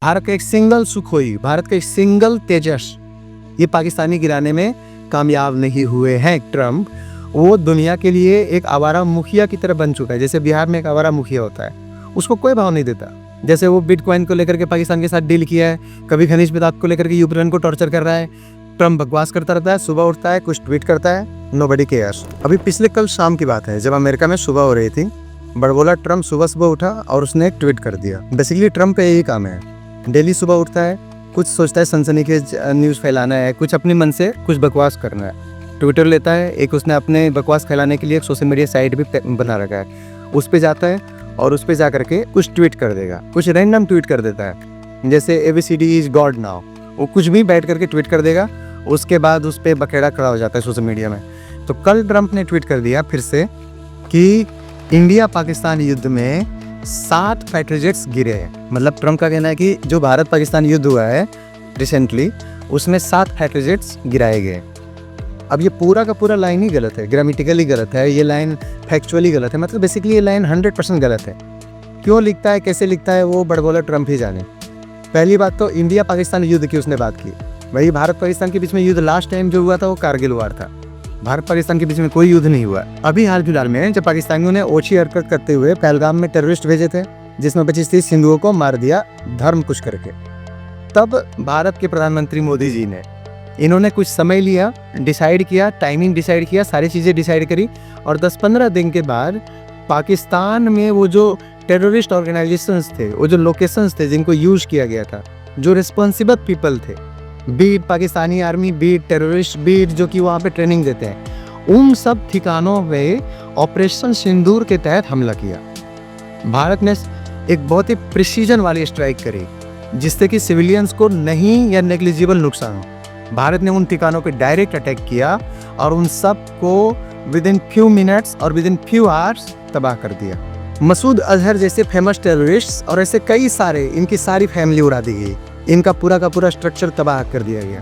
भारत का एक single Sukhoi, Bharat का एक सिंगल तेजस ये पाकिस्तानी गिराने में कामयाब नहीं हुए हैं। ट्रम्प वो दुनिया के लिए एक आवारा मुखिया की तरह बन चुका है। जैसे बिहार में एक आवारा मुखिया होता है, उसको कोई भाव नहीं देता। जैसे वो बिटकॉइन को लेकर के पाकिस्तान के साथ डील किया है, कभी खनिज पदार्थ को लेकर के यूक्रेन को टॉर्चर कर रहा है। ट्रम्प बकवास करता रहता है, सुबह उठता है कुछ ट्वीट करता है, नोबडी केयर्स। अभी पिछले कल शाम की बात है, जब अमेरिका में सुबह हो रही थी, बड़बोला ट्रम्प सुबह उठा और उसने एक ट्वीट कर दिया। बेसिकली ट्रम्प का यही काम है, डेली सुबह उठता है, कुछ सोचता है, सनसनीखेज न्यूज़ फैलाना है, कुछ अपने मन से कुछ बकवास करना है, ट्विटर लेता है। एक उसने अपने बकवास फैलाने के लिए एक सोशल मीडिया साइट भी बना रखा है, उस पर जाता है और उस पर जा करके कुछ ट्वीट कर देगा, कुछ रैंडम ट्वीट कर देता है। जैसे ABCD इज गॉड नाउ, वो कुछ भी बैठ करके ट्वीट कर देगा, उसके बाद उस पर बखेड़ा खड़ा हो जाता है सोशल मीडिया में। तो कल ट्रम्प ने ट्वीट कर दिया फिर से कि इंडिया पाकिस्तान युद्ध में 7 फाइटर जेट्स गिरे हैं। मतलब ट्रम्प का कहना है कि जो भारत पाकिस्तान युद्ध हुआ है रिसेंटली, उसमें 7 फाइटर जेट्स गिराए गए। अब ये पूरा का पूरा लाइन ही गलत है, ग्रामेटिकली गलत है, ये लाइन फैक्चुअली गलत है। मतलब बेसिकली ये लाइन 100% गलत है। क्यों लिखता है, कैसे लिखता है, वो बड़बोला ट्रम्प ही जाने। पहली बात तो इंडिया पाकिस्तान युद्ध की उसने बात की। वही भारत पाकिस्तान के बीच में युद्ध लास्ट टाइम जो हुआ था वो कारगिल वार था। भारत पाकिस्तान के बीच में कोई युद्ध नहीं हुआ। अभी हाल फिलहाल में जब पाकिस्तानियों ने ओछी हरकत करते हुए पहलगाम में टेररिस्ट भेजे थे, जिसमें 25-30 हिंदुओं को मार दिया धर्म कुछ करके, तब भारत के प्रधानमंत्री मोदी जी ने इन्होंने कुछ समय लिया, डिसाइड किया, टाइमिंग डिसाइड किया, सारी चीज़ें डिसाइड करी, और 10-15 दिन के बाद पाकिस्तान में वो जो टेररिस्ट ऑर्गेनाइजेशंस थे, वो जो लोकेशंस थे जिनको यूज किया गया था, जो रिस्पॉन्सिबल पीपल थे, be it Pakistani army, be it terrorist, be it जो कि वहाँ पे ट्रेनिंग देते हैं, उन सब ठिकानों पे ऑपरेशन सिंदूर के तहत हमला किया। भारत ने एक बहुत ही प्रिसीजन वाली स्ट्राइक करी, जिससे कि सिविलियंस को नहीं या नेग्लिजिबल नुकसान हो। भारत ने उन ठिकानों पे डायरेक्ट अटैक किया और उन सब को विद इन फ्यू मिनट्स और विद इन फ्यू आवर्स तबाह कर दिया। मसूद अजहर जैसे फेमस टेररिस्ट और ऐसे कई सारे, इनकी सारी फैमिली उड़ा दी गई, इनका पूरा का पूरा स्ट्रक्चर तबाह कर दिया गया।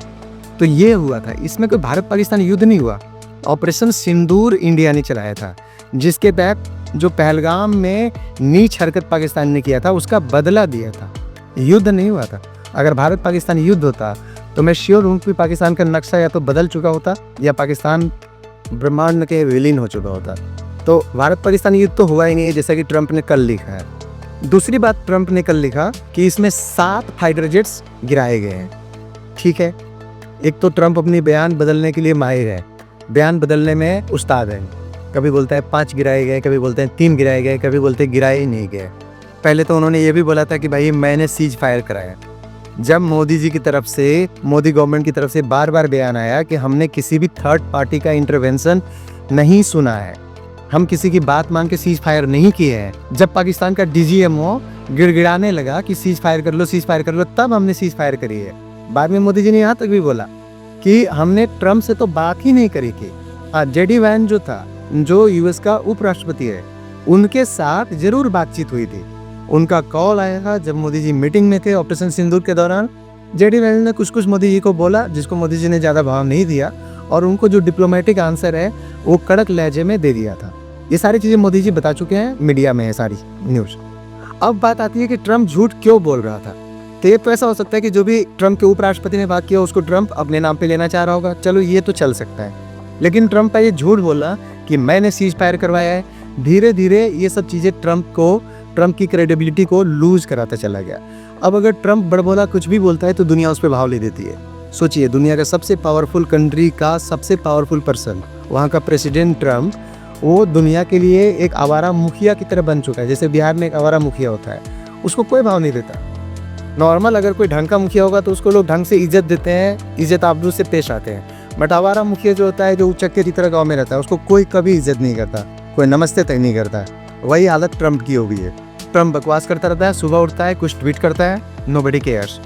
तो ये हुआ था, इसमें कोई भारत पाकिस्तान युद्ध नहीं हुआ। ऑपरेशन सिंदूर इंडिया ने चलाया था, जिसके तहत जो पहलगाम में नीच हरकत पाकिस्तान ने किया था उसका बदला दिया था। युद्ध नहीं हुआ था। अगर भारत पाकिस्तान युद्ध होता तो मैं श्योर हूँ कि पाकिस्तान का नक्शा या तो बदल चुका होता या पाकिस्तान ब्रह्मांड के विलीन हो चुका होता। तो भारत पाकिस्तान युद्ध तो हुआ ही नहीं है, जैसा कि ट्रम्प ने कल लिखा है। दूसरी बात ट्रम्प ने कल लिखा कि इसमें 7 फाइटर जेट्स गिराए गए हैं। ठीक है, एक तो ट्रम्प अपनी बयान बदलने के लिए माहिर है, बयान बदलने में उस्ताद है। कभी बोलता है 5 गिराए गए, कभी बोलते हैं 3 गिराए गए, कभी बोलते हैं गिराए ही नहीं गए। पहले तो उन्होंने ये भी बोला था कि भाई मैंने सीज फायर कराया। जब मोदी जी की तरफ से, मोदी गवर्नमेंट की तरफ से बार बार बयान आया कि हमने किसी भी थर्ड पार्टी का इंटरवेंशन नहीं सुना है, हम किसी की बात मान के सीज फायर नहीं किए हैं, जब पाकिस्तान का DGMO गिड़गिड़ाने लगा कि सीज फायर कर लो, सीज फायर कर लो, तब हमने सीज फायर करी है। बाद में मोदी जी ने यहाँ तक भी बोला कि हमने ट्रम्प से तो बात ही नहीं करी थी। JD वैन जो था, जो US का उपराष्ट्रपति है, उनके साथ जरूर बातचीत हुई थी। उनका कॉल आया था जब मोदी जी मीटिंग में थे ऑपरेशन सिंदूर के दौरान। JD वैन ने कुछ कुछ मोदी जी को बोला, जिसको मोदी जी ने ज़्यादा भाव नहीं दिया, और उनको जो डिप्लोमेटिक आंसर है वो कड़क लहजे में दे दिया था। ये सारी चीज़ें मोदी जी बता चुके हैं, मीडिया में है सारी न्यूज़। अब बात आती है कि ट्रम्प झूठ क्यों बोल रहा था। तो ये तो ऐसा हो सकता है कि जो भी ट्रम्प के उपराष्ट्रपति ने बात किया उसको ट्रम्प अपने नाम पे लेना चाह रहा होगा, चलो ये तो चल सकता है। लेकिन ट्रम्प का ये झूठ बोला कि मैंने सीज फायर करवाया है, धीरे धीरे ये सब चीज़ें ट्रम्प की क्रेडिबिलिटी को लूज कराता चला गया। अब अगर ट्रम्प बड़बोला कुछ भी बोलता है तो दुनिया उस पर भाव ले देती है। सोचिए, दुनिया का सबसे पावरफुल कंट्री का सबसे पावरफुल पर्सन, वहाँ का प्रेसिडेंट ट्रम्प, वो दुनिया के लिए एक आवारा मुखिया की तरह बन चुका है। जैसे बिहार में एक आवारा मुखिया होता है, उसको कोई भाव नहीं देता। नॉर्मल अगर कोई ढंग का मुखिया होगा तो उसको लोग ढंग से इज्जत देते हैं, इज्जत आबरू से पेश आते हैं। बट आवारा मुखिया जो होता है, जो उचक्के की तरह गाँव में रहता है, उसको कोई कभी इज्जत नहीं करता, कोई नमस्ते तक नहीं करता। वही हालत ट्रम्प की हो गई है। ट्रम्प बकवास करता रहता है, सुबह उठता है कुछ ट्वीट करता है, नोबडी केयर्स।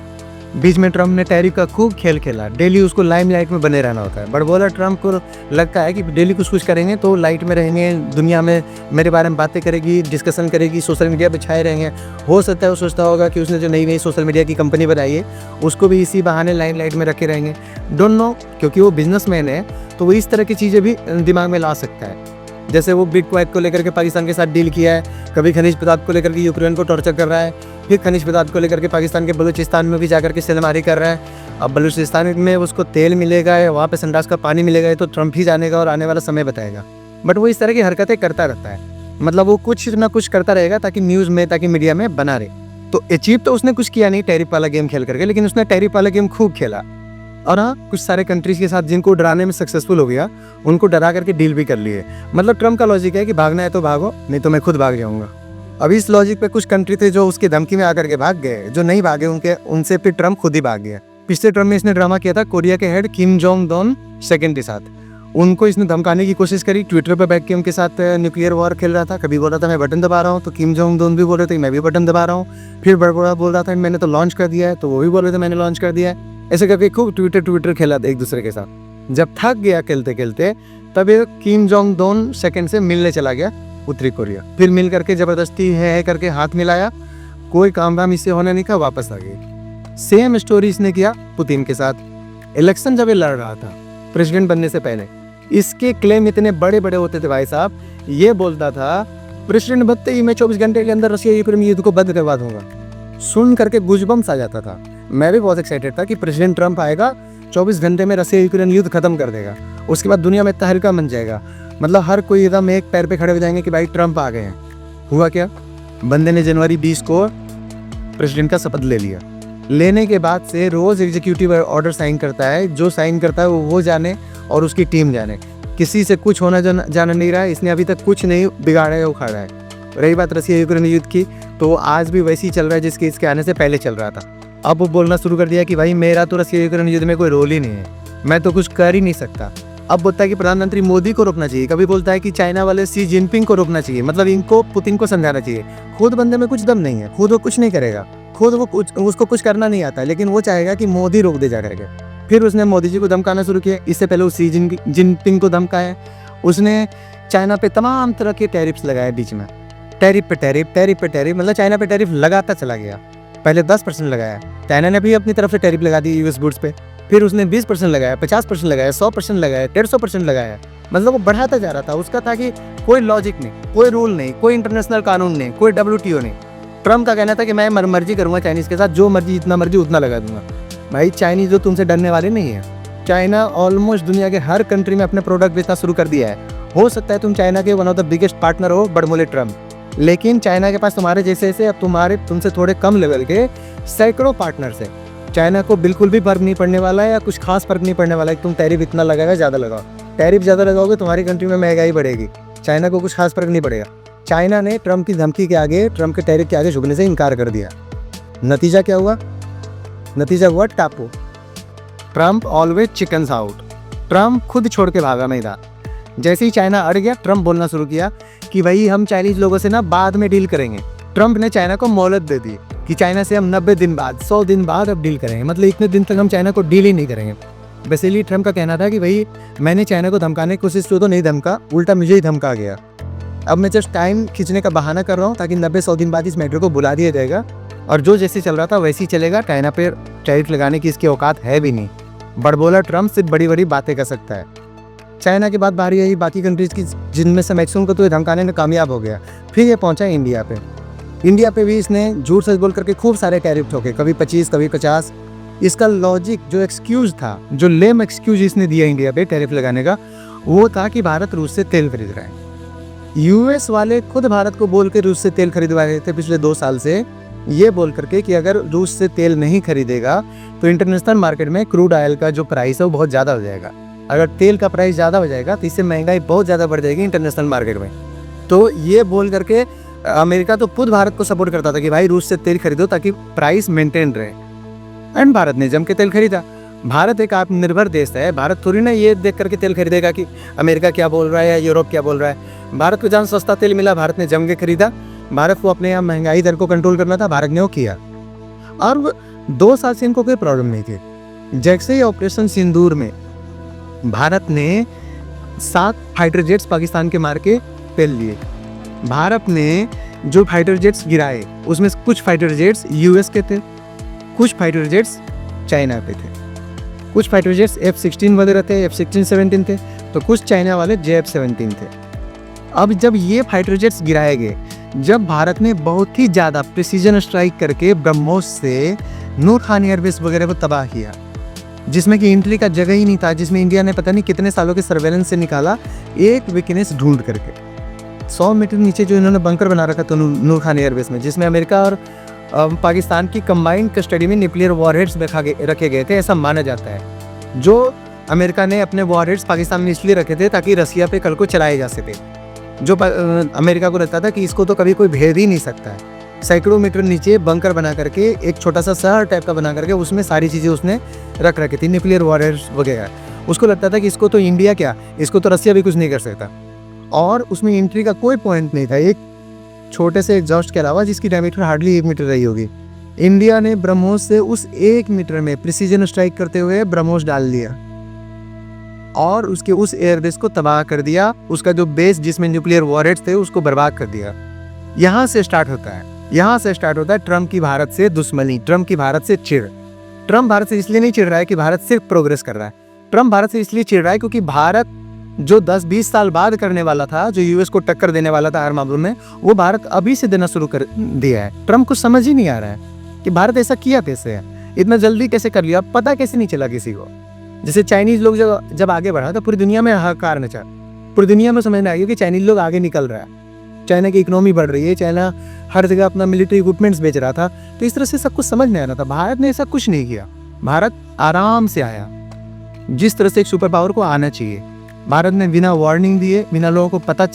बीच में ट्रम्प ने टैरिफ का खूब खेल खेला, डेली उसको लाइमलाइट में बने रहना होता है। बड़बोला ट्रम्प को लगता है कि डेली कुछ करेंगे तो लाइट में रहेंगे, दुनिया में मेरे बारे में बातें करेगी, डिस्कशन करेगी, सोशल मीडिया पे छाए रहेंगे। हो सकता है वो सोचता होगा कि उसने जो नई सोशल मीडिया की कंपनी बनाई है उसको भी इसी बहाने लाइट में रखे रहेंगे। डोंट नो, क्योंकि वो बिजनेसमैन है तो वो इस तरह की चीज़ें भी दिमाग में ला सकता है। जैसे वो बिटकॉइन को लेकर के पाकिस्तान के साथ डील किया है, कभी खनिज पदार्थ को लेकर के यूक्रेन को टॉर्चर कर रहा है, फिर खनिज पदार्थ को लेकर के पाकिस्तान के बलूचिस्तान में भी जाकर के सेलमारी कर रहा है। अब बलूचिस्तान में उसको तेल मिलेगा या वहाँ पे संडास का पानी मिलेगा, ये तो ट्रम्प ही जानेगा और आने वाला समय बताएगा। बट वो इस तरह की हरकतें करता रहता है, मतलब वो कुछ ना कुछ करता रहेगा ताकि न्यूज़ में, ताकि मीडिया में बना रहे। तो अचीव तो उसने कुछ किया नहीं टैरिफ वाला गेम खेल करके, लेकिन उसने टैरिफ वाला गेम खूब खेला। और हाँ, कुछ सारे कंट्रीज के साथ जिनको डराने में सक्सेसफुल हो गया, उनको डरा करके डील भी कर लिए। मतलब ट्रम्प का लॉजिक है कि भागना है तो भागो, नहीं तो मैं खुद भाग जाऊंगा। अब इस लॉजिक पे कुछ कंट्री थे जो उसकी धमकी में आकर के भाग गए, जो नहीं भागे उनसे फिर ट्रम्प खुद ही भाग गया। पिछले ट्रम्प में इसने ड्रामा किया था कोरिया के head Kim Jong Un second के साथ। उनको इसने धमकाने की कोशिश करी, ट्विटर पे बैठ के उनके साथ न्यूक्लियर वॉर खेल रहा था। कभी बोल रहा था मैं बटन दबा रहा हूँ, तो किम जोंग उन भी बोल रहे थे मैं भी बटन दबा रहा हूँ। फिर बड़बड़ा बोल रहा था मैंने तो लॉन्च कर दिया है, तो वो भी बोल रहे थे मैंने लॉन्च कर दिया है। ऐसे करके खूब ट्विटर खेला एक दूसरे के साथ। जब थक गया खेलते खेलते, तब ये किम जोंग उन सेकंड से मिलने चला गया उत्तरी कोरिया। फिर मिल करके जबरदस्ती है करके हाथ मिलाया, कोई काम वाम इससे होने नहीं का, वापस आ गए। सेम स्टोरी इसने किया पुतिन के साथ। इलेक्शन जब ये लड़ रहा था प्रेसिडेंट बनने से पहले, इसके क्लेम इतने बड़े बड़े होते थे भाई साहब। ये बोलता था प्रेसिडेंट बनते ही मैं 24 घंटे के अंदर रशिया यूक्रेन युद्ध को बंद करवा दूंगा। सुन करके गूजबम्स आ जाता था। मैं भी बहुत एक्साइटेड था कि प्रेसिडेंट ट्रम्प आएगा, 24 घंटे में रशिया यूक्रेन युद्ध खत्म कर देगा, उसके बाद दुनिया में तहलका मच जाएगा। मतलब हर कोई एकदम एक पैर पे खड़े हो जाएंगे कि भाई ट्रम्प आ गए हैं। हुआ क्या, बंदे ने जनवरी 20 को प्रेसिडेंट का शपथ ले लिया। लेने के बाद से रोज एग्जीक्यूटिव ऑर्डर साइन करता है, जो साइन करता है वो जाने और उसकी टीम जाने। किसी से कुछ होना जाना नहीं रहा है, इसने अभी तक कुछ नहीं बिगाड़ा है, उखाड़ा है। रही बात रशिया यूक्रेन युद्ध की, तो आज भी वैसे ही चल रहा है जिसके इसके आने से पहले चल रहा था। अब वो बोलना शुरू कर दिया कि भाई मेरा तो रशिया यूक्रेन युद्ध में कोई रोल ही नहीं है, मैं तो कुछ कर ही नहीं सकता। अब बोलता है कि प्रधानमंत्री मोदी को रोकना चाहिए, कभी बोलता है कि चाइना वाले शी जिनपिंग को रोकना चाहिए, मतलब इनको पुतिन को समझाना चाहिए। खुद बंदे में कुछ दम नहीं है, खुद वो कुछ नहीं करेगा, खुद वो उसको कुछ करना नहीं आता, लेकिन वो चाहेगा कि मोदी रोक दे जा करके। फिर उसने मोदी जी को धमकाना शुरू किया। इससे पहले वो शी जिनपिंग को धमकाया। उसने चाइना पे तमाम तरह के टैरिफ्स लगाए बीच में, टैरिफ पे टैरिफ, मतलब चाइना पे टैरिफ लगाता चला गया। पहले 10% लगाया, चाइना ने भी अपनी तरफ से टैरिफ लगा दी यूएस गुड्स पे। फिर उसने 20% लगाया, 50% लगाया, 100% लगाया, 150% लगाया। मतलब वो बढ़ाता जा रहा था। उसका था कि कोई लॉजिक नहीं, कोई रूल नहीं, कोई इंटरनेशनल कानून नहीं, कोई WTO नहीं। ट्रम्प का कहना था कि मैं मर्जी करूंगा चाइनीज के साथ, जो मर्जी जितना मर्जी उतना लगा दूंगा। भाई चाइनीज जो तुमसे डरने वाले नहीं है। चाइना ऑलमोस्ट दुनिया के हर कंट्री में अपने प्रोडक्ट बेचना शुरू कर दिया है। हो सकता है तुम चाइना के one of the biggest partner हो, बड़मोले ट्रम्प, लेकिन चाइना के पास तुम्हारे जैसे अब तुमसे थोड़े कम लेवल के सैकड़ों पार्टनर्स है। चाइना को बिल्कुल भी फर्क नहीं पड़ने वाला है, या कुछ खास फर्क नहीं पड़ने वाला है कि तुम टैरिफ इतना लगाएगा, ज़्यादा लगाओ। टैरिफ ज़्यादा लगाओगे तुम्हारी कंट्री में महंगाई बढ़ेगी, चाइना को कुछ खास फर्क नहीं पड़ेगा। चाइना ने ट्रम्प की धमकी के आगे, ट्रम्प के टैरिफ के आगे झुकने से इनकार कर दिया। नतीजा क्या हुआ? नतीजा हुआ टापू। Trump always chickens out. Trump खुद छोड़ के भागा नहीं था। जैसे ही चाइना अड़ गया, ट्रम्प बोलना शुरू किया कि भाई हम चाइनीज लोगों से ना बाद में डील करेंगे। ट्रम्प ने चाइना को मोहलत दे दी कि चाइना से हम 90 दिन बाद, 100 दिन बाद अब डील करेंगे, मतलब इतने दिन तक हम चाइना को डील ही नहीं करेंगे। बेसिकली ट्रम्प का कहना था कि भाई मैंने चाइना को धमकाने की कोशिश की तो नहीं धमका, उल्टा मुझे ही धमका गया। अब मैं जस्ट टाइम खींचने का बहाना कर रहा हूँ ताकि 90-100 दिन बाद इस मैटर को बुला दिया जाएगा, और जो जैसे चल रहा था वैसे ही चलेगा। चाइना पर टैरिफ लगाने की इसकी औकात है भी नहीं। बड़बोला ट्रम्प सिर्फ बड़ी बड़ी बातें कर सकता है। चाइना के बाद बारी आई बाकी कंट्रीज़ की, जिनमें से मैक्सिमम को तो ये धमकाने में कामयाब हो गया। फिर ये पहुंचा इंडिया पे। इंडिया पे भी इसने झूठ सच बोल करके खूब सारे टैरिफ ठोके, कभी 25, कभी 50। इसका लॉजिक, जो एक्सक्यूज़ था, जो लेम एक्सक्यूज इसने दिया इंडिया पे टैरिफ लगाने का, वो था कि भारत रूस से तेल खरीद रहा है। यूएस वाले खुद भारत को बोल के रूस से तेल खरीदवा रहे थे पिछले 2 साल से, ये बोल करके कि अगर रूस से तेल नहीं खरीदेगा तो इंटरनेशनल मार्केट में क्रूड ऑयल का जो प्राइस है वो बहुत ज़्यादा हो जाएगा। अगर तेल का प्राइस ज़्यादा हो जाएगा तो इससे महंगाई बहुत ज़्यादा बढ़ जाएगी इंटरनेशनल मार्केट में। तो ये बोल करके अमेरिका तो खुद भारत को सपोर्ट करता था कि भाई रूस से तेल खरीदो ताकि प्राइस मेंटेन रहे, एंड भारत ने जम के तेल खरीदा। भारत एक आत्मनिर्भर देश है। भारत थोड़ी ना ये देख करके तेल खरीदेगा कि अमेरिका क्या बोल रहा है या यूरोप क्या बोल रहा है। भारत को जहाँ सस्ता तेल मिला भारत ने जम के खरीदा। भारत को अपने यहाँ महंगाई दर को कंट्रोल करना था, भारत ने वो किया, और 2 साल से इनको कोई प्रॉब्लम नहीं थी। जैसे ही ऑपरेशन सिंदूर में भारत ने 7 फाइटर जेट्स पाकिस्तान के मार के फेल लिए। भारत ने जो फाइटर जेट्स गिराए उसमें कुछ फाइटर जेट्स यूएस के थे, कुछ फाइटर जेट्स चाइना के थे, कुछ फाइटर जेट्स F-16 वगैरह थे, F-16-17 थे, तो कुछ चाइना वाले JF-17 थे। अब जब ये फाइटर जेट्स गिराए गए, जब भारत ने बहुत ही ज़्यादा प्रिसीजन स्ट्राइक करके ब्रह्मोस से नूर खान एयरबेस वगैरह को तबाह किया, जिसमें कि एंट्री का जगह ही नहीं था, जिसमें इंडिया ने पता नहीं कितने सालों के सर्वेलेंस से निकाला एक वीकनेस ढूंढ करके। 100 मीटर नीचे जो इन्होंने बंकर बना रखा था नूर खान एयरबेस में, जिसमें अमेरिका और पाकिस्तान की कंबाइंड कस्टडी में न्यूक्लियर वॉरहेड्स रखे गए थे, ऐसा माना जाता है। जो अमेरिका ने अपने वॉरहेड्स पाकिस्तान में इसलिए रखे थे ताकि रसिया पे कल को चलाए जा सके। जो अमेरिका को लगता था कि इसको तो कभी कोई भेद ही नहीं सकता है। सैकड़ों मीटर नीचे बंकर बना करके एक छोटा सा शहर टाइप का बना करके उसमें सारी चीज़ें उसने रख रखी थी, न्यूक्लियर वॉरहेड्स वगैरह। उसको लगता था कि इसको तो इंडिया क्या, इसको तो रसिया भी कुछ नहीं कर सकता। और उसमें एंट्री का कोई पॉइंट नहीं था, एक छोटे से एग्जॉस्ट के अलावा, जिसकी डायमीटर हार्डली 1 मीटर रही होगी। इंडिया ने ब्रह्मोस से उस 1 मीटर में प्रिसीजन स्ट्राइक करते हुए ब्रह्मोस डाल दिया और उसके उस एयरबेस को तबाह कर दिया। उसका जो बेस जिसमें न्यूक्लियर वॉरहेड्स थे उसको बर्बाद कर दिया। यहाँ से स्टार्ट होता है ट्रम्प की भारत से दुश्मनी, ट्रम्प की भारत से चिढ़। ट्रम्प भारत से इसलिए नहीं चिढ़ रहा है कि भारत सिर्फ प्रोग्रेस कर रहा है। ट्रम्प भारत से इसलिए चिढ़ रहा है क्योंकि भारत जो 10-20 साल बाद करने वाला था, जो यूएस को टक्कर देने वाला था हर मामलों में, वो भारत अभी से देना शुरू कर दिया है। ट्रम्प को समझ ही नहीं आ रहा है कि भारत ऐसा किया कैसे है, इतना जल्दी कैसे कर लिया, पता कैसे नहीं चला किसी को। जैसे चाइनीज लोग जब आगे बढ़ा तो पूरी दुनिया में हाहाकार मचा, पूरी दुनिया में समझ में आ गया कि चाइनीज लोग आगे निकल रहा है, चाइना की इकोनॉमी बढ़ रही है, चाइना हर जगह अपना मिलिट्री इक्विपमेंट्स बेच रहा था। तो इस तरह से सब कुछ समझ में आ रहा था। भारत ने ऐसा कुछ नहीं किया, भारत आराम से आया जिस तरह से एक सुपर पावर को आना चाहिए। भारत ने बिना वार्निंग दिए, बिना लोगों को पता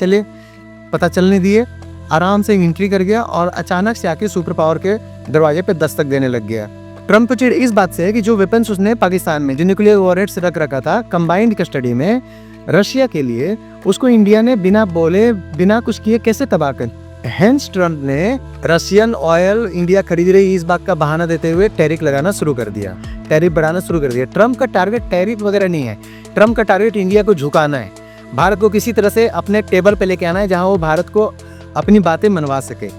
चलने दिए, आराम से एंट्री कर गया और अचानक से आके सुपर पावर के दरवाजे पे दस्तक देने लग गया। ट्रम्प को चिढ़ इस बात से है कि जो वेपन्स उसने पाकिस्तान में, जो न्यूक्लियर वॉरहेड्स रख रखा था कंबाइंड कस्टडी में रशिया के लिए, उसको इंडिया ने बिना बोले बिना कुछ किए कैसे तबाह कर। हेंस ट्रम्प ने रशियन ऑयल इंडिया खरीद रही इस बात का बहाना देते हुए टैरिफ लगाना शुरू कर दिया, टैरिफ बढ़ाना शुरू कर दिया। ट्रम्प का टारगेट टैरिफ वगैरह नहीं है, ट्रम्प का टारगेट इंडिया को झुकाना है, भारत को किसी तरह से अपने टेबल पे लेके आना है जहां वो भारत को अपनी बातें मनवा सके।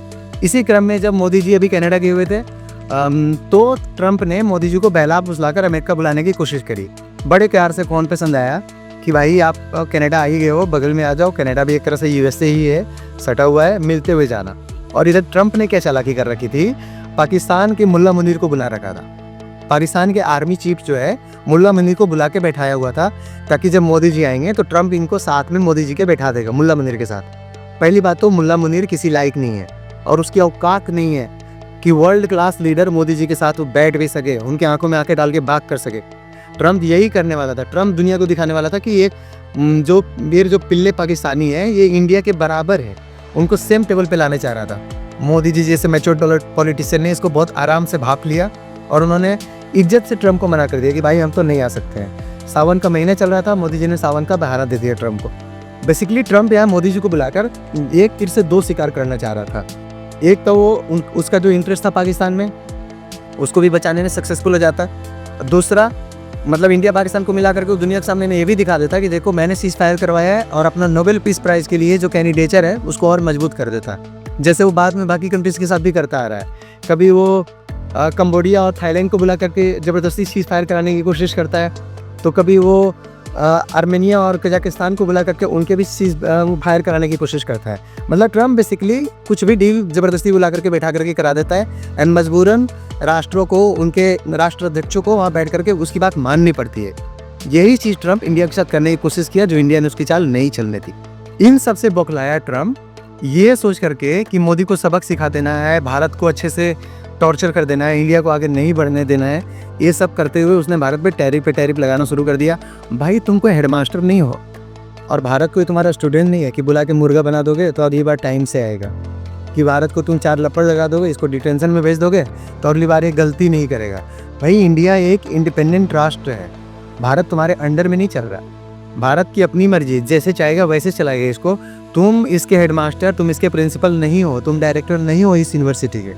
इसी क्रम में जब मोदी जी अभी कनाडा गए हुए थे तो ट्रम्प ने मोदी जी को बहला फुसलाकर अमेरिका बुलाने की कोशिश करी। बड़े प्यार से फ़ोन पे समझाया कि भाई आप कनाडा आ ही गए हो, बगल में आ जाओ, कनाडा भी एक तरह से यूएस से ही है, सटा हुआ है, मिलते हुए जाना। और इधर ट्रम्प ने क्या चालाकी कर रखी थी, पाकिस्तान के मुल्ला मुनीर को बुला रखा था। पाकिस्तान के आर्मी चीफ जो है मुल्ला मुनीर को बुला के बैठाया हुआ था ताकि जब मोदी जी आएंगे तो ट्रम्प इनको साथ में मोदी जी के बैठा देगा मुल्ला मुनीर के साथ। पहली बात तो मुल्ला मुनीर किसी लायक नहीं है और उसकी औकात नहीं है कि world class leader Modi ji के साथ वो बैठ भी सके, उनकी आंखों में आंखें डाल के बात कर सके। ट्रम्प यही करने वाला था, ट्रम्प दुनिया को दिखाने वाला था कि ये जो पिल्ले पाकिस्तानी है ये इंडिया के बराबर है, उनको सेम टेबल पे लाने चाह रहा था। मोदी जी जैसे मैच्योर पॉलिटिशियन ने इसको बहुत आराम से भाप लिया और उन्होंने इज्जत से ट्रम्प को मना कर दिया कि भाई हम तो नहीं आ सकते हैं। सावन का महीना चल रहा था, मोदी जी ने सावन का बहाना दे दिया ट्रम्प को। बेसिकली ट्रम्प यहाँ मोदी जी को बुलाकर एक तीर से 2 शिकार करना चाह रहा था। एक तो वो उसका जो इंटरेस्ट था पाकिस्तान में उसको भी बचाने में सक्सेसफुल हो जाता, दूसरा मतलब इंडिया पाकिस्तान को मिला करके दुनिया के सामने ये भी दिखा देता कि देखो मैंने सीज फायर करवाया है और अपना नोबेल पीस प्राइज़ के लिए जो कैंडिडेचर है उसको और मजबूत कर देता, जैसे वो बाद में बाकी कंट्रीज़ के साथ भी करता आ रहा है। कभी वो कंबोडिया और थाईलैंड को बुला करके ज़बरदस्ती सीज फायर कराने की कोशिश करता है, तो कभी वो आर्मेनिया और कजाकिस्तान को बुला करके उनके भी सीज फायर कराने की कोशिश करता है। मतलब ट्रम्प बेसिकली कुछ भी डील ज़बरदस्ती बुला करके बैठा करके करा देता है एंड मजबूरन राष्ट्रों को, उनके राष्ट्राध्यक्षों को वहाँ बैठ करके उसकी बात माननी पड़ती है। यही चीज़ ट्रम्प इंडिया के साथ करने की कोशिश किया जो इंडिया ने उसकी चाल नहीं चलने थी। इन सब से बौखलाया ट्रम्प ये सोच करके कि मोदी को सबक सिखा देना है, भारत को अच्छे से टॉर्चर कर देना है, इंडिया को आगे नहीं बढ़ने देना है। ये सब करते हुए उसने भारत पे टैरिफ लगाना शुरू कर दिया। भाई तुम कोई हेडमास्टर नहीं हो और भारत कोई तुम्हारा स्टूडेंट नहीं है कि बुला के मुर्गा बना दोगे तो अगली बार टाइम से आएगा, कि भारत को तुम 4 लपड़ लगा दोगे, इसको डिटेंशन में भेज दोगे तो अगली बार ये गलती नहीं करेगा। भाई इंडिया एक इंडिपेंडेंट राष्ट्र है, भारत तुम्हारे अंडर में नहीं चल रहा, भारत की अपनी मर्जी, जैसे चाहेगा वैसे चलाएगा इसको। तुम इसके हेडमास्टर, तुम इसके प्रिंसिपल नहीं हो, तुम डायरेक्टर नहीं हो इस यूनिवर्सिटी के,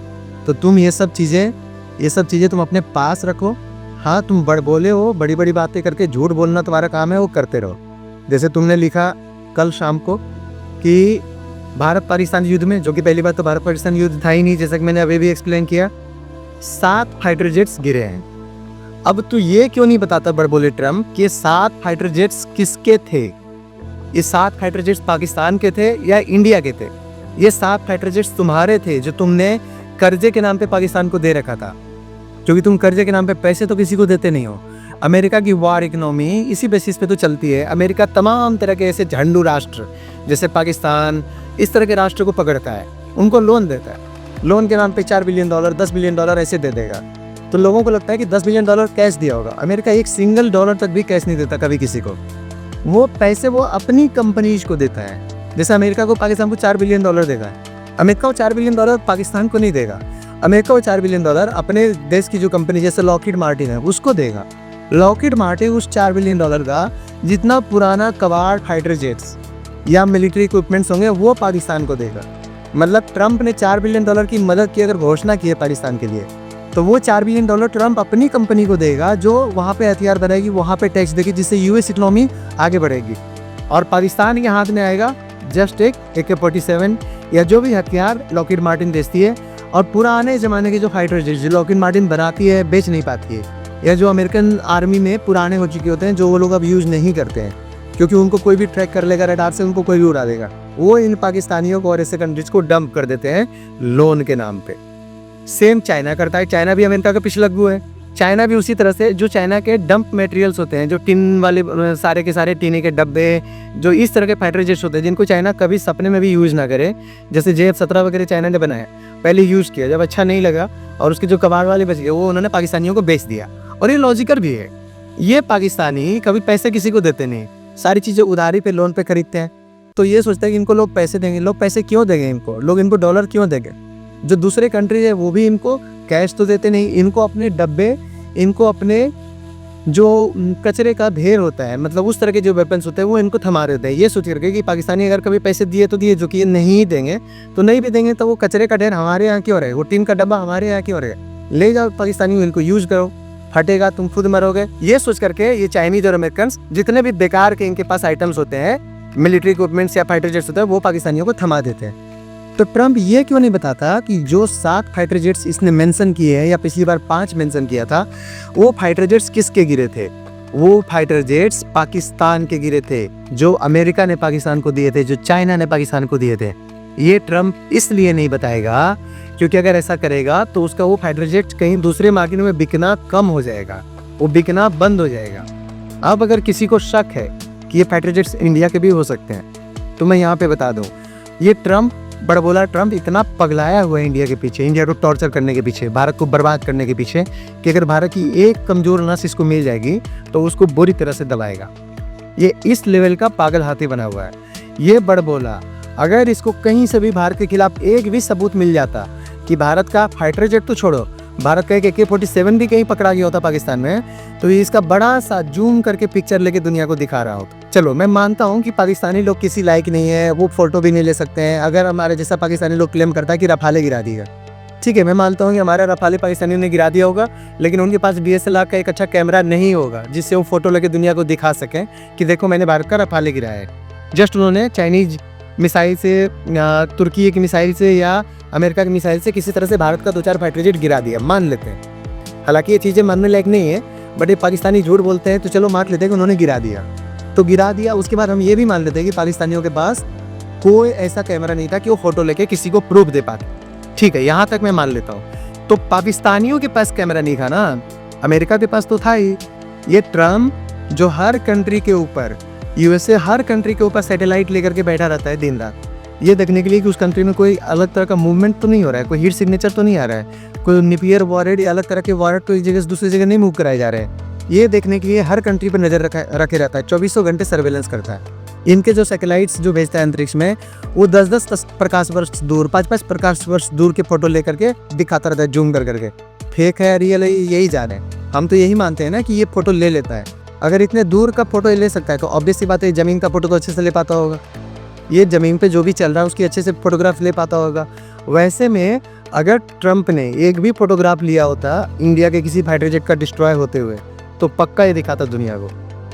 तो तुम ये सब चीज़ें तुम अपने पास रखो। हाँ तुम बड़ बोले हो, बड़ी बड़ी बातें करके झूठ बोलना तुम्हारा काम है, वो करते रहो। जैसे तुमने लिखा कल शाम को कि भारत पाकिस्तान युद्ध में, जो कि पहली बात तो भारत पाकिस्तान युद्ध था ही नहीं, जैसा कि मैंने अभी भी एक्सप्लेन किया, 7 फाइटर जेट्स गिरे हैं। अब तू ये क्यों नहीं बताता बड़बोले ट्रम्प कि 7 फाइटर जेट्स किसके थे? ये 7 फाइटर जेट्स पाकिस्तान के थे या इंडिया के थे? ये 7 फाइटर जेट्स तुम्हारे थे जो तुमने कर्जे के नाम पे पाकिस्तान को दे रखा था, क्योंकि तुम कर्जे के नाम पे पैसे तो किसी को देते नहीं हो। अमेरिका की वॉर इकोनॉमी इसी बेसिस पे तो चलती है। अमेरिका तमाम तरह के ऐसे झंडू राष्ट्र जैसे पाकिस्तान, इस तरह के राष्ट्र को पकड़ता है, उनको लोन देता है। लोन के नाम पे $4 बिलियन, $10 बिलियन ऐसे दे देगा। तो लोगों को लगता है कि $10 बिलियन कैश दिया होगा। अमेरिका एक सिंगल डॉलर तक भी कैश नहीं देता कभी किसी को। वो पैसे वो अपनी कंपनीज को देता है। जैसे अमेरिका को पाकिस्तान को $4 बिलियन देगा है, अमेरिका को $4 बिलियन पाकिस्तान को नहीं देगा। अमेरिका को $4 बिलियन अपने देश की जो कंपनी जैसे लॉकहीड मार्टिन है उसको देगा। लॉकहीड मार्टिन उस $4 बिलियन का जितना पुराना कवाड़ फाइटर जेट्स या मिलिट्री इक्विपमेंट्स होंगे वो पाकिस्तान को देगा। मतलब ट्रंप ने $4 बिलियन की मदद की अगर घोषणा की है पाकिस्तान के लिए, तो वो $4 बिलियन ट्रंप अपनी कंपनी को देगा जो वहाँ पे हथियार बनाएगी, वहाँ पे टैक्स देगी, जिससे यूएस इकोनॉमी आगे बढ़ेगी। और पाकिस्तान के हाथ में आएगा जस्ट एक AK-47 या जो भी हथियार लॉकहीड मार्टिन बेचती है। और पुराने ज़माने के जो फाइटर जेट्स जो लॉकहीड मार्टिन बनाती है बेच नहीं पाती है, या जो अमेरिकन आर्मी में पुराने हो चुके होते हैं जो वो लोग अब यूज़ नहीं करते हैं, क्योंकि उनको कोई भी ट्रैक कर लेगा रडार से, उनको कोई भी उड़ा देगा, वो इन पाकिस्तानियों को और ऐसे कंट्रीज को डंप कर देते हैं लोन के नाम पे। सेम चाइना करता है। चाइना भी अमेरिका का पिछलग्गू है। चाइना भी उसी तरह से, जो चाइना के डंप मटेरियल्स होते हैं, जो टिन वाले सारे के सारे टिने के डब्बे, जो इस तरह के फाइटर जेट्स होते हैं जिनको चाइना कभी सपने में भी यूज़ ना करे, जैसे JF-17 वगैरह चाइना ने बनाया, पहले यूज़ किया, जब अच्छा नहीं लगा और उसके जो कबाड़ वाले बच गए वो उन्होंने पाकिस्तानियों को बेच दिया। और ये लॉजिकल भी है। ये पाकिस्तानी कभी पैसे किसी को देते नहीं, सारी चीज़ें उधारी पे लोन पे खरीदते हैं। तो ये सोचते हैं कि इनको लोग पैसे देंगे। लोग पैसे क्यों देंगे इनको? लोग इनको डॉलर क्यों देंगे? जो दूसरे कंट्रीज है वो भी इनको कैश तो देते नहीं, इनको अपने डब्बे, इनको अपने जो कचरे का ढेर होता है, मतलब उस तरह के जो वेपन्स होते हैं वो इनको थमा देते हैं, ये सोच करके कि पाकिस्तानी अगर कभी पैसे दिए तो दिए, जो कि ये नहीं देंगे तो नहीं भी देंगे, तो वो कचरे का ढेर हमारे यहाँ क्यों रहे, वो टीम का डब्बा हमारे यहाँ क्यों रहे, ले जाओ पाकिस्तानी, इनको यूज़ करो, फटेगा तुम खुद मरोगे। ये सोच करके ये चाइनीज और अमेरिकन जितने भी बेकार के इनके पास आइटम्स होते हैं, मिलिट्री इक्विपमेंट्स या फाइटर जेट्स होते हैं, वो पाकिस्तानियों को थमा देते हैं। तो ट्रंप ये क्यों नहीं बताता कि जो 7 फाइटर जेट्स इसने मेंशन किए हैं या पिछली बार 5 मेंशन किया था, वो फाइटर जेट्स किसके गिरे थे? वो फाइटर जेट्स पाकिस्तान के गिरे थे, जो अमेरिका ने पाकिस्तान को दिए थे, जो चाइना ने पाकिस्तान को दिए थे। ये ट्रंप इसलिए नहीं बताएगा क्योंकि अगर ऐसा करेगा तो उसका वो फाइटर जेट कहीं दूसरे मार्केट में बिकना कम हो जाएगा, वो बिकना बंद हो जाएगा। अब अगर किसी को शक है कि ये फाइटर जेट्स इंडिया के भी हो सकते हैं, तो मैं यहाँ पे बता दूँ, ये ट्रंप, बड़बोला ट्रंप इतना पगलाया हुआ है इंडिया के पीछे, इंडिया को टॉर्चर करने के पीछे, भारत को बर्बाद करने के पीछे, कि अगर भारत की एक कमज़ोर नस इसको मिल जाएगी तो उसको बुरी तरह से दबाएगा। ये इस लेवल का पागल हाथी बना हुआ है ये बड़बोला। अगर इसको कहीं से भी भारत के खिलाफ एक भी सबूत मिल जाता कि भारत का फाइटर जेट तो छोड़ो, भारत का एक AK-47 भी कहीं पकड़ा गया होता पाकिस्तान में, तो ये इसका बड़ा सा जूम करके पिक्चर लेके दुनिया को दिखा रहा होता। चलो मैं मानता हूँ कि पाकिस्तानी लोग किसी लायक नहीं है, वो फोटो भी नहीं ले सकते हैं। अगर हमारे जैसा पाकिस्तानी लोग क्लेम करता है कि रफाले गिरा दिया, ठीक है, मैं मानता हूँ कि हमारा रफाले पाकिस्तानियों ने गिरा दिया होगा, लेकिन उनके पास DSLR का एक अच्छा कैमरा नहीं होगा जिससे वो फोटो लेके दुनिया को दिखा सकें कि देखो मैंने भारत का रफाले गिराया है। जस्ट उन्होंने चाइनीज मिसाइल से, तुर्की की मिसाइल से या अमेरिका की मिसाइल से किसी तरह से भारत का 2-4 फाइटर जेट गिरा दिया, मान लेते हैं। हालांकि ये चीज़ें मानने लायक नहीं है, बट ये पाकिस्तानी झूठ बोलते हैं तो चलो मान लेते हैं कि उन्होंने गिरा दिया, तो गिरा दिया। उसके बाद हम ये भी मान लेते हैं कि पाकिस्तानियों के पास कोई ऐसा कैमरा नहीं था कि वो फोटो लेके किसी को प्रूफ दे पाते, ठीक है, यहाँ तक मैं मान लेता हूँ। तो पाकिस्तानियों के पास कैमरा नहीं था ना, अमेरिका के पास तो था ही। ये ट्रम्प जो हर कंट्री के ऊपर, USA हर कंट्री के ऊपर सैटेलाइट लेकर के बैठा रहता है दिन रात, ये देखने के लिए कि उस कंट्री में कोई अलग तरह का मूवमेंट तो नहीं हो रहा है, कोई हीट सिग्नेचर तो नहीं आ रहा है, कोई न्यूक्लियर वॉरेट या अलग तरह के वॉरेट तो एक जगह से दूसरी जगह नहीं मूव कराए जा रहे हैं। ये देखने के लिए हर कंट्री पर नज़र रखे रहता है, 2400 घंटे सर्वेलेंस करता है। इनके जो सैटेलाइट्स जो भेजता है अंतरिक्ष में, वो 10-10 प्रकाश वर्ष दूर, 5-5 प्रकाश वर्ष दूर के फोटो लेकर के दिखाता रहता है जूम कर करके। फेक है रियल है यही जाने, हम तो यही मानते हैं ना कि ये फोटो ले लेता है। अगर इतने दूर का फोटो ले सकता है तो ऑब्वियस सी बात है ज़मीन का फोटो तो अच्छे से ले पाता होगा, ये ज़मीन पे जो भी चल रहा है उसकी अच्छे से फोटोग्राफ ले पाता होगा। वैसे में अगर ट्रंप ने एक भी फोटोग्राफ लिया होता इंडिया के किसी फाइटर जेट का डिस्ट्रॉय होते हुए, तो पक्का ये दिखाता दुनिया को।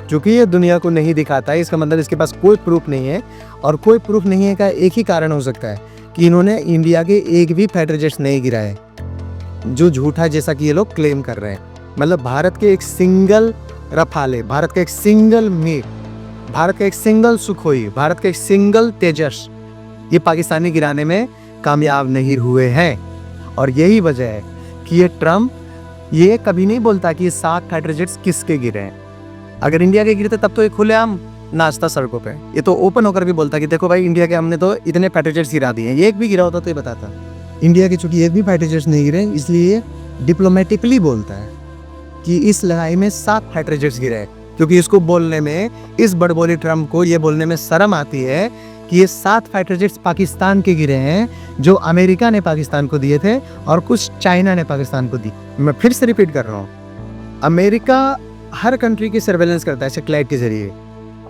क्योंकि ये दुनिया को नहीं दिखाता है, इसका मतलब इसके पास कोई प्रूफ नहीं है। और कोई प्रूफ नहीं है का एक ही कारण हो सकता है कि इन्होंने इंडिया के एक भी फाइटर जेट्स नहीं गिराए, जो झूठा जैसा कि ये लोग क्लेम कर रहे हैं। मतलब भारत के एक सिंगल रफाले, भारत का एक सिंगल मिग, भारत का एक सिंगल सुखोई, भारत का एक सिंगल तेजस, ये पाकिस्तानी गिराने में कामयाब नहीं हुए हैं। और यही वजह है कि ये ट्रम्प ये कभी नहीं बोलता कि ये 7 फाइटर जेट्स किसके गिरे हैं। अगर इंडिया के गिरते तब तो ये खुलेआम नाचता सड़कों पे। ये तो ओपन होकर भी बोलता कि देखो भाई, इंडिया के हमने तो इतने फाइटर जेट्स गिरा दिए हैं, ये एक भी गिरा होता तो ये बताता। इंडिया के चूंकि एक भी फाइटर जेट्स नहीं गिरे, इसलिए डिप्लोमेटिकली बोलता है कि इस लड़ाई में 7 फाइटर जेट्स गिरे हैं। क्योंकि इसको बोलने में, इस बड़बोले ट्रम्प को ये बोलने में शर्म आती है कि ये 7 फाइटर जेट्स पाकिस्तान के गिरे हैं, जो अमेरिका ने पाकिस्तान को दिए थे और कुछ चाइना ने पाकिस्तान को दी। मैं फिर से रिपीट कर रहा हूँ, अमेरिका हर कंट्री की सर्वेलेंस करता है सैटेलाइट के जरिए,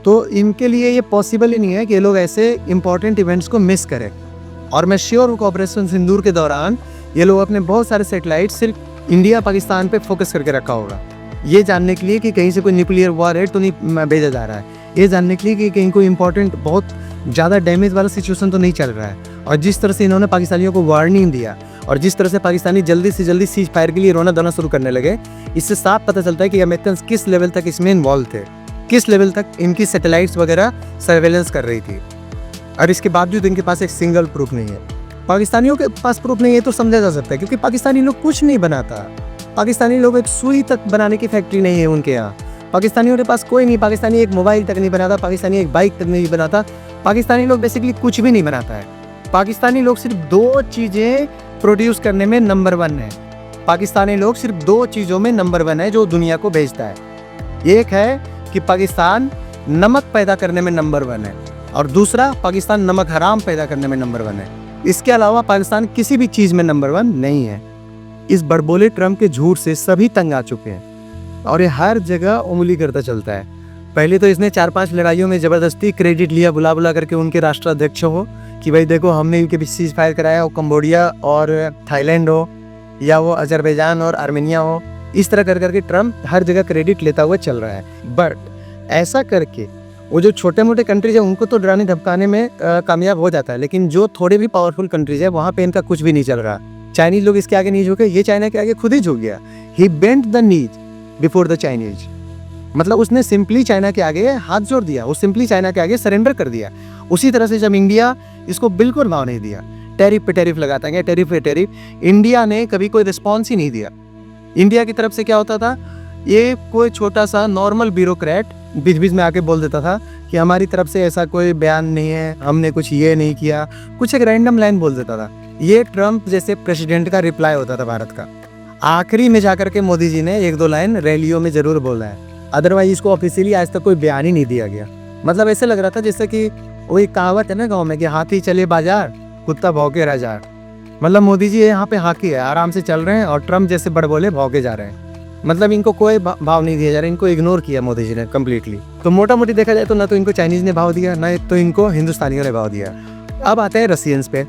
तो इनके लिए ये पॉसिबल ही नहीं है कि ये लोग ऐसे इंपॉर्टेंट इवेंट्स को मिस करें। और मैं श्योर हूँ ऑपरेशन सिंदूर के दौरान ये लोग अपने बहुत सारे सैटेलाइट सिर्फ इंडिया पाकिस्तान पे फोकस करके रखा होगा, ये जानने के लिए कि कहीं से कोई न्यूक्लियर वॉर है तो नहीं भेजा जा रहा है, ये जानने के लिए कि कहीं कोई इंपॉर्टेंट बहुत ज़्यादा डैमेज वाला सिचुएशन तो नहीं चल रहा है। और जिस तरह से इन्होंने पाकिस्तानियों को वार्निंग दिया और जिस तरह से पाकिस्तानी जल्दी से जल्दी सीज फायर के लिए रोना धोना शुरू करने लगे, इससे साफ पता चलता है कि अमेरिकन किस लेवल तक इसमें इन्वॉल्व थे, किस लेवल तक इनकी सैटेलाइट्स वगैरह सर्वेलेंस कर रही थी। और इसके बावजूद इनके पास एक सिंगल प्रूफ नहीं है। पाकिस्तानियों के पास प्रूफ नहीं है तो समझा जा सकता है, क्योंकि पाकिस्तानी लोग कुछ नहीं बनाता। पाकिस्तानी लोग एक सुई तक बनाने की फैक्ट्री नहीं है उनके यहाँ। पाकिस्तानियों के पास कोई नहीं, पाकिस्तानी एक मोबाइल तक नहीं बनाता, पाकिस्तानी एक बाइक तक नहीं बनाता। पाकिस्तानी लोग बेसिकली कुछ भी नहीं बनाता है। पाकिस्तानी लोग सिर्फ 2 चीज़ें प्रोड्यूस करने में नंबर 1 है। पाकिस्तानी लोग सिर्फ 2 चीज़ों में नंबर 1 है जो दुनिया को भेजता है। एक है कि पाकिस्तान नमक पैदा करने में नंबर 1 है, और दूसरा पाकिस्तान नमक हराम पैदा करने में नंबर 1 है। इसके अलावा पाकिस्तान किसी भी चीज़ में नंबर 1 नहीं है। इस बड़बोले ट्रम्प के झूठ से सभी तंग आ चुके हैं और ये हर जगह उंगली करता चलता है। पहले तो इसने 4-5 लड़ाइयों में ज़बरदस्ती क्रेडिट लिया, बुला बुला करके उनके राष्ट्राध्यक्ष हो कि भाई देखो हमने इनके बीच सीज फायर कराया, वो कम्बोडिया और थाईलैंड हो या वो अजरबैजान और आर्मेनिया हो। इस तरह कर करके ट्रम्प हर जगह क्रेडिट लेता हुआ चल रहा है। बट ऐसा करके वो जो छोटे मोटे कंट्रीज है उनको तो डराने धमकाने में कामयाब हो जाता है, लेकिन जो थोड़े भी पावरफुल कंट्रीज है वहाँ पे इनका कुछ भी नहीं चल रहा। चाइनीज लोग इसके आगे नहीं झुके, ये चाइना के आगे खुद ही झुक गया। He bent the knees before the Chinese, मतलब उसने सिंपली चाइना के आगे हाथ जोड़ दिया, वो सिंपली चाइना के आगे सरेंडर कर दिया। उसी तरह से जब इंडिया इसको बिल्कुल भाव नहीं दिया, टैरिफ पे टैरिफ लगाता है, टैरिफ पे टैरिफ, इंडिया ने कभी कोई रिस्पॉन्स ही नहीं दिया। इंडिया की तरफ से क्या होता था, ये कोई छोटा सा नॉर्मल ब्यूरोक्रेट बीच बीच में आके बोल देता था कि हमारी तरफ से ऐसा कोई बयान नहीं है, हमने कुछ ये नहीं किया, कुछ एक रैंडम लाइन बोल देता था। ये ट्रम्प जैसे प्रेसिडेंट का रिप्लाई होता था भारत का। आखिरी में जाकर के मोदी जी ने 1-2 लाइन रैलियों में जरूर बोला है, अदरवाइज इसको ऑफिशियली आज तक कोई बयान ही नहीं दिया गया। मतलब ऐसे लग रहा था जैसे कि वो एक कहावत है ना गाँव में कि हाथी चले बाजार कुत्ता भौंके राजार। मतलब मोदी जी यहाँ पे हाकी है, आराम से चल रहे हैं और ट्रम्प जैसे बड़बोले भौंके जा रहे हैं। मतलब इनको कोई भाव नहीं दिया जा रहा, इनको इग्नोर किया मोदी जी ने कम्प्लीटली। तो मोटा मोटी देखा जाए तो ना तो इनको चाइनीज ने भाव दिया, ना तो इनको हिंदुस्तानियों ने भाव दिया। अब आते हैं रशियंस पे।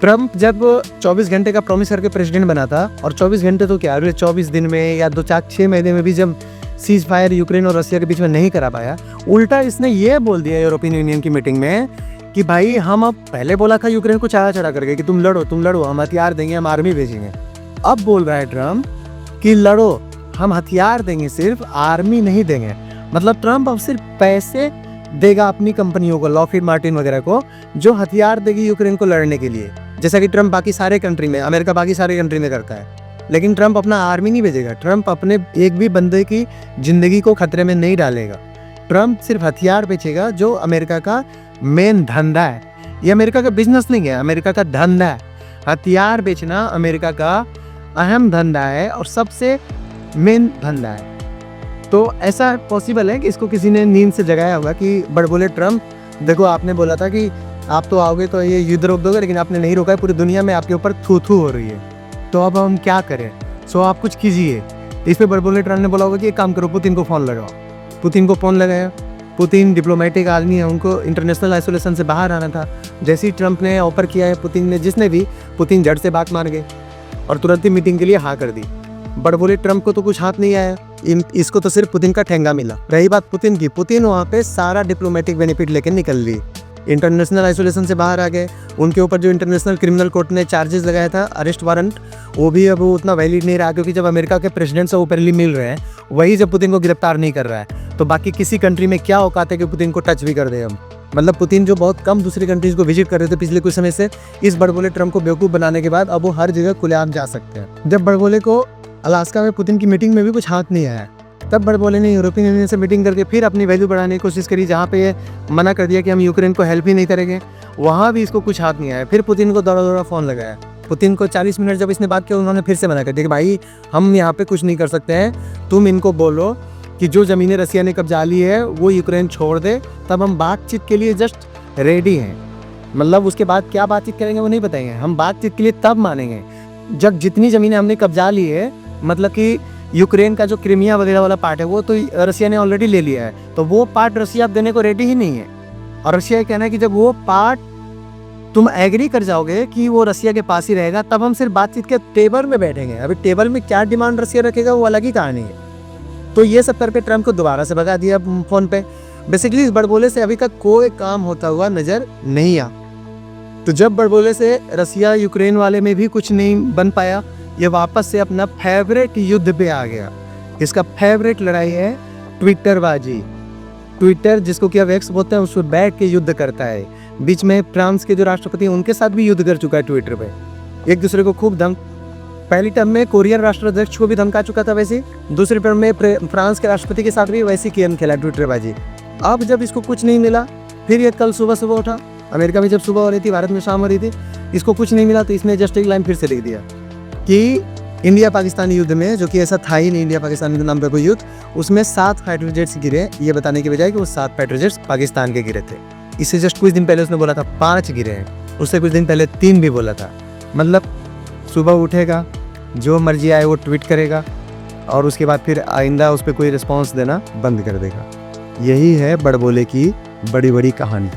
ट्रम्प जब 24 घंटे का प्रॉमिस करके प्रेसिडेंट बना था, और 24 घंटे तो क्या, अगले 24 दिन में या 2-4-6 महीने में भी जब सीज फायर यूक्रेन और रशिया के बीच में नहीं करा पाया, उल्टा इसने ये बोल दिया यूरोपियन यूनियन की मीटिंग में कि भाई हम अब पहले बोला था यूक्रेन को चढ़ा करके कि तुम लड़ो, हम हथियार देंगे, हम आर्मी भेजेंगे। अब बोल रहा है ट्रम्प कि लड़ो, हम हथियार देंगे, सिर्फ आर्मी नहीं देंगे। मतलब ट्रम्प अब सिर्फ पैसे देगा अपनी कंपनियों को, लॉकहीड मार्टिन वगैरह को, जो हथियार देगी यूक्रेन को लड़ने के लिए, जैसा कि ट्रम्प बाकी सारे कंट्री में, अमेरिका बाकी सारे कंट्री में करता है। लेकिन ट्रम्प अपना आर्मी नहीं भेजेगा, ट्रम्प अपने एक भी बंदे की जिंदगी को खतरे में नहीं डालेगा। ट्रम्प सिर्फ हथियार बेचेगा जो अमेरिका का मेन धंधा है। ये अमेरिका का बिजनेस नहीं है, अमेरिका का धंधा है। हथियार बेचना अमेरिका का अहम धंधा है और सबसे मेन धंधा है। तो ऐसा पॉसिबल है कि इसको किसी ने नींद से जगाया होगा कि बड़बोले ट्रम्प, देखो आपने बोला था कि आप तो आओगे तो ये युद्ध रोक दोगे, लेकिन आपने नहीं रोका है, पूरी दुनिया में आपके ऊपर थू थू हो रही है, तो अब हम क्या करें, सो आप कुछ कीजिए। इस पर बड़बोले ट्रम्प ने बोला होगा कि एक काम करो, पुतिन को फ़ोन लगाओ। पुतिन को फ़ोन लगाया। पुतिन डिप्लोमेटिक आदमी है, उनको इंटरनेशनल आइसोलेशन से बाहर आना था। जैसे ही ट्रम्प ने ऑफर किया है पुतिन ने, जिसने भी, पुतिन जड़ से बात मार गए और तुरंत ही मीटिंग के लिए हाँ कर दी। बड़बोले ट्रम्प को तो कुछ हाथ नहीं आया, इसको तो सिर्फ पुतिन का ठेंगा मिला। रही बात पुतिन की, पुतिन वहाँ पे सारा डिप्लोमेटिक बेनिफिट लेके निकल ली, इंटरनेशनल आइसोलेशन से बाहर आ गए। उनके ऊपर जो इंटरनेशनल क्रिमिनल कोर्ट ने चार्जेस लगाया था, अरेस्ट वारंट, वो भी अब उतना वैलिड नहीं रहा, क्योंकि जब अमेरिका के प्रेसिडेंट से ओपनली मिल रहे हैं, वही जब पुतिन को गिरफ्तार नहीं कर रहा है, तो बाकी किसी कंट्री में क्या औकात है कि पुतिन को टच भी कर दे हम। मतलब पुतिन जो बहुत कम दूसरी कंट्रीज़ को विजिट कर रहे थे पिछले कुछ समय से, इस बड़बोले ट्रम्प को बेवकूफ़ बनाने के बाद अब वो हर जगह खुलेआम जा सकते हैं। जब बड़बोले को अलास्का में पुतिन की मीटिंग में भी कुछ हाथ नहीं आया, तब बड़बोले ने यूरोपियन यूनियन से मीटिंग करके फिर अपनी वैल्यू बढ़ाने की कोशिश करी, जहाँ पे ये मना कर दिया कि हम यूक्रेन को हेल्प ही नहीं करेंगे। वहाँ भी इसको कुछ हाथ नहीं आया। फिर पुतिन को दौड़ा दौड़ा फ़ोन लगाया। पुतिन को 40 मिनट जब इसने बात किया, उन्होंने फिर से मना कर दिया कि भाई हम यहाँ पे कुछ नहीं कर सकते हैं, तुम इनको बोलो कि जो ज़मीनें रसिया ने कब्जा ली है वो यूक्रेन छोड़ दे, तब हम बातचीत के लिए जस्ट रेडी हैं। मतलब उसके बाद क्या बातचीत करेंगे वो नहीं बताएंगे, हम बातचीत के लिए तब मानेंगे जब जितनी ज़मीनें हमने कब्जा ली है, मतलब कि यूक्रेन का जो क्रीमिया वगैरह वाला पार्ट है वो तो रसिया ने ऑलरेडी ले लिया है, तो वो पार्ट रसिया अब देने को रेडी ही नहीं है। और रसिया ये कहना है कि जब वो पार्ट तुम एग्री कर जाओगे कि वो रसिया के पास ही रहेगा, तब हम सिर्फ बातचीत के टेबल में बैठेंगे। अभी टेबल में क्या डिमांड रसिया रखेगा वो अलग ही कहानी है। तो ये सब करके ट्रम्प को दोबारा से भगा दिया फ़ोन पे। बेसिकली इस बड़बोले से अभी तक कोई काम होता हुआ नज़र नहीं आ। तो जब बड़बोले से रसिया यूक्रेन वाले में भी कुछ नहीं बन पाया, ये वापस से अपना फेवरेट युद्ध पे आ गया। इसका फेवरेट लड़ाई है ट्विटरबाजी। ट्विटर जिसको कि अब एक्स बोलते हैं, उस पर बैठ के युद्ध करता है। बीच में फ्रांस के जो राष्ट्रपति हैं उनके साथ भी युद्ध कर चुका है ट्विटर पे, एक दूसरे को खूब पहली टर्म में कोरियन राष्ट्राध्यक्ष को भी धमका चुका था वैसे, दूसरी टर्म में फ्रांस के राष्ट्रपति के साथ भी वैसी गेम खेला ट्विटरबाजी। अब जब इसको कुछ नहीं मिला, फिर ये कल सुबह उठा, अमेरिका में जब सुबह हो रही थी, भारत में शाम हो रही थी, इसको कुछ नहीं मिला तो इसने जस्ट एक लाइन फिर से लिख दिया कि इंडिया पाकिस्तान युद्ध में, जो कि ऐसा था ही नहीं इंडिया पाकिस्तान के नाम पर कोई युद्ध, उसमें 7 फाइटर जेट्स गिरे, ये बताने के बजाय कि वो 7 फाइटर जेट्स पाकिस्तान के गिरे थे। इससे जस्ट कुछ दिन पहले उसने बोला था 5 गिरे हैं, उससे कुछ दिन पहले 3 भी बोला था। मतलब सुबह उठेगा, जो मर्जी आए वो ट्वीट करेगा और उसके बाद फिर आइंदा उस पर कोई रिस्पॉन्स देना बंद कर देगा। यही है बड़बोले की बड़ी बड़ी कहानी।